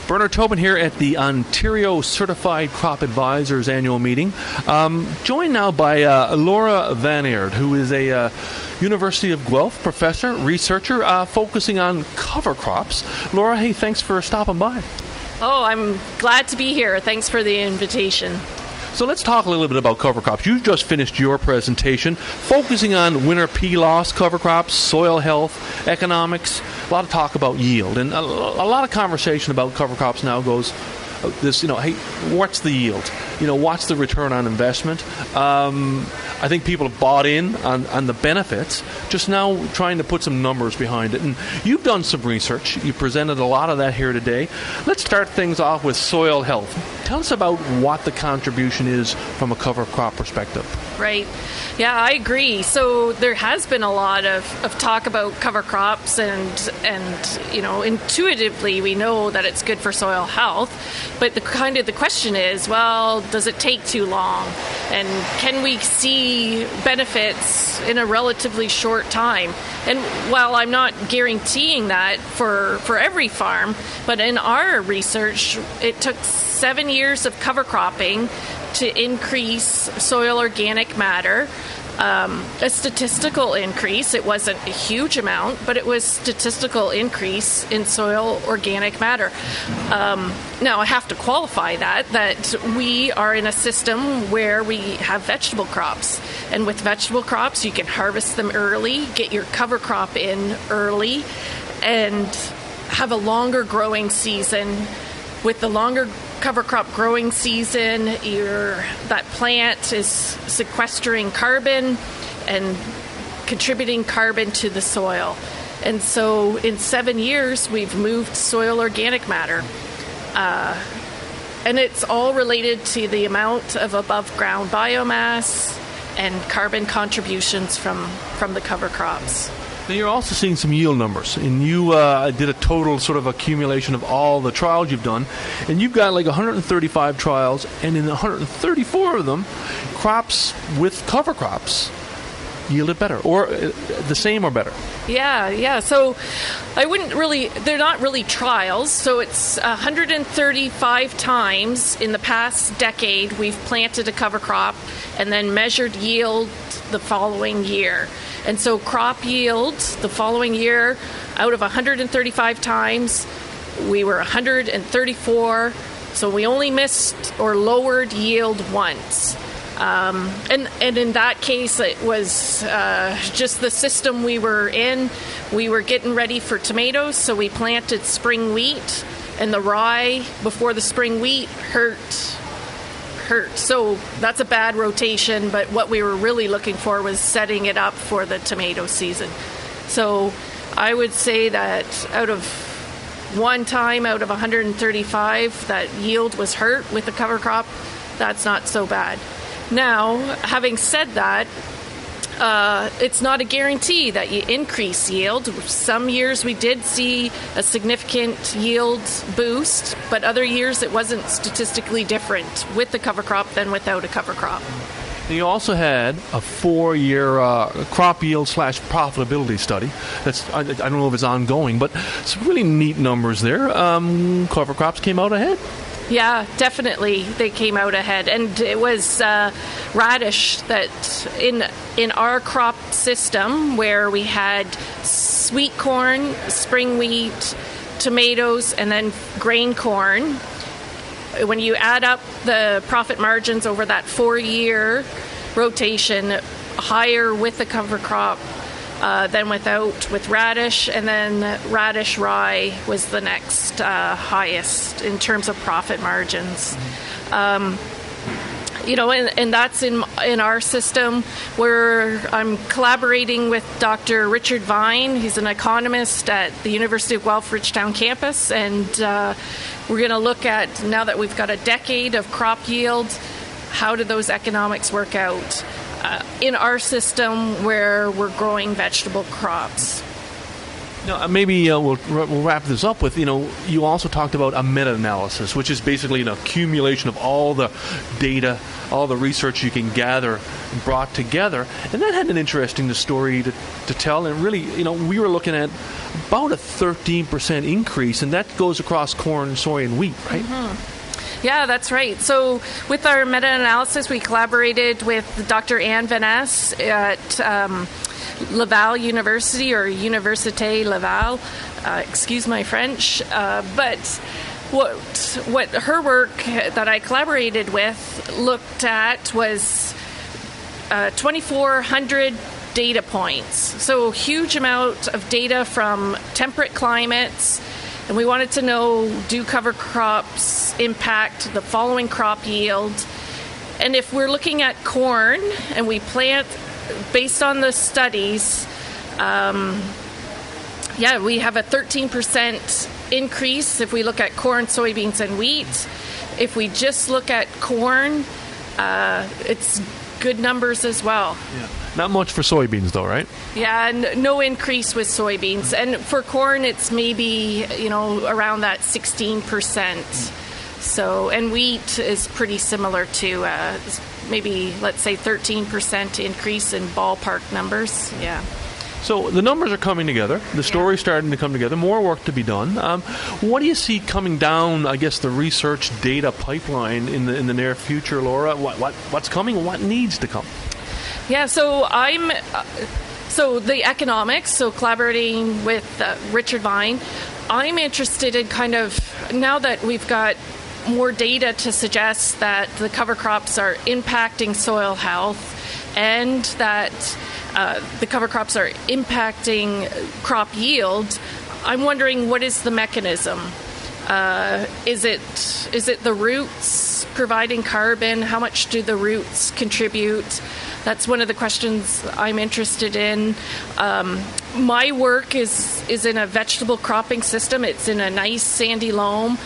Bernard Tobin here at the Ontario Certified Crop Advisors annual meeting. Joined now by Laura Van Aert, who is a University of Guelph professor, researcher, focusing on cover crops. Laura, hey, thanks for stopping by. Oh, I'm glad to be here. Thanks for the invitation. So let's talk a little bit about cover crops. You just finished your presentation focusing on winter pea loss cover crops, soil health, economics, a lot of talk about yield. And a lot of conversation about cover crops now goes this, hey, what's the yield? What's the return on investment? I think people have bought in on the benefits, just now trying to put some numbers behind it. And you've done some research. You presented a lot of that here today. Let's start things off with soil health. Tell us about what the contribution is from a cover crop perspective. Right. Yeah, I agree. So there has been a lot of talk about cover crops and intuitively we know that it's good for soil health. But the question is, well, does it take too long? And can we see benefits in a relatively short time? And while I'm not guaranteeing that for every farm, but in our research, it took 7 years of cover cropping to increase soil organic matter. A statistical increase. It wasn't a huge amount, but it was statistical increase in soil organic matter. Now, I have to qualify that we are in a system where we have vegetable crops. And with vegetable crops, you can harvest them early, get your cover crop in early, and have a longer growing season. With the longer cover crop growing season, that plant is sequestering carbon and contributing carbon to the soil. And so in 7 years, we've moved soil organic matter. And it's all related to the amount of above ground biomass and carbon contributions from the cover crops. Now you're also seeing some yield numbers, and you did a total sort of accumulation of all the trials you've done, and you've got like 135 trials, and in 134 of them, crops with cover crops yielded better, or the same or better. Yeah. So they're not really trials. So it's 135 times in the past decade we've planted a cover crop and then measured yield the following year. And so crop yield the following year, out of 135 times, we were 134. So we only missed or lowered yield once. And in that case, it was just the system we were in. We were getting ready for tomatoes, so we planted spring wheat, and the rye before the spring wheat hurt. So that's a bad rotation, but what we were really looking for was setting it up for the tomato season. So I would say that out of 135, that yield was hurt with the cover crop. That's not so bad. Now, having said that, it's not a guarantee that you increase yield. Some years we did see a significant yield boost, but other years it wasn't statistically different with the cover crop than without a cover crop. You also had a 4-year crop yield / profitability study. I don't know if it's ongoing, but some really neat numbers there. Cover crops came out ahead. Yeah, definitely they came out ahead. And it was radish that in our crop system where we had sweet corn, spring wheat, tomatoes, and then grain corn. When you add up the profit margins over that 4-year rotation, higher with the cover crop than without with radish, and then radish rye was the next highest in terms of profit margins. And that's in our system where I'm collaborating with Dr. Richard Vine. He's an economist at the University of Guelph Ridgetown campus, and we're going to look at, now that we've got a decade of crop yield, how do those economics work out in our system where we're growing vegetable crops. Now, maybe we'll wrap this up with, you also talked about a meta-analysis, which is basically an accumulation of all the data, all the research you can gather brought together. And that had an interesting story to tell. And really, we were looking at about a 13% increase, and that goes across corn, soy, and wheat, right? Mm-hmm. Yeah, that's right. So with our meta-analysis, we collaborated with Dr. Anne Van Ness at Laval University, or Université Laval, excuse my French, but what her work that I collaborated with looked at was 2,400 data points, so huge amount of data from temperate climates, and we wanted to know, do cover crops impact the following crop yield? And if we're looking at corn and we plant based on the studies, we have a 13% increase if we look at corn, soybeans, and wheat. If we just look at corn, it's good numbers as well. Yeah. Not much for soybeans, though, right? Yeah, and no increase with soybeans. And for corn, it's maybe, around that 16%. So, and wheat is pretty similar to maybe, let's say, 13% increase in ballpark numbers. Yeah. So the numbers are coming together. The story's starting to come together. More work to be done. What do you see coming down, I guess, the research data pipeline in the near future, Laura? What's coming? What needs to come? Yeah, so so the economics, so collaborating with Richard Vine, I'm interested in kind of, now that we've got more data to suggest that the cover crops are impacting soil health and that the cover crops are impacting crop yield, I'm wondering, what is the mechanism? Is it the roots providing carbon? How much do the roots contribute? That's one of the questions I'm interested in. My work is in a vegetable cropping system. It's in a nice sandy loam.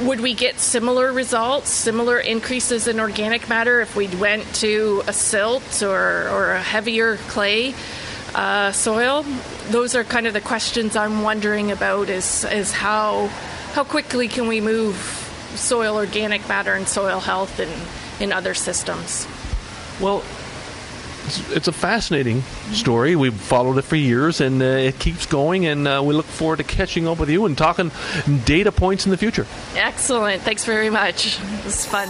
Would we get similar results, similar increases in organic matter if we went to a silt or a heavier clay soil? Those are kind of the questions I'm wondering about, is how quickly can we move soil organic matter and soil health in other systems? Well, it's a fascinating story. We've followed it for years, and it keeps going, and we look forward to catching up with you and talking data points in the future. Excellent. Thanks very much. It was fun.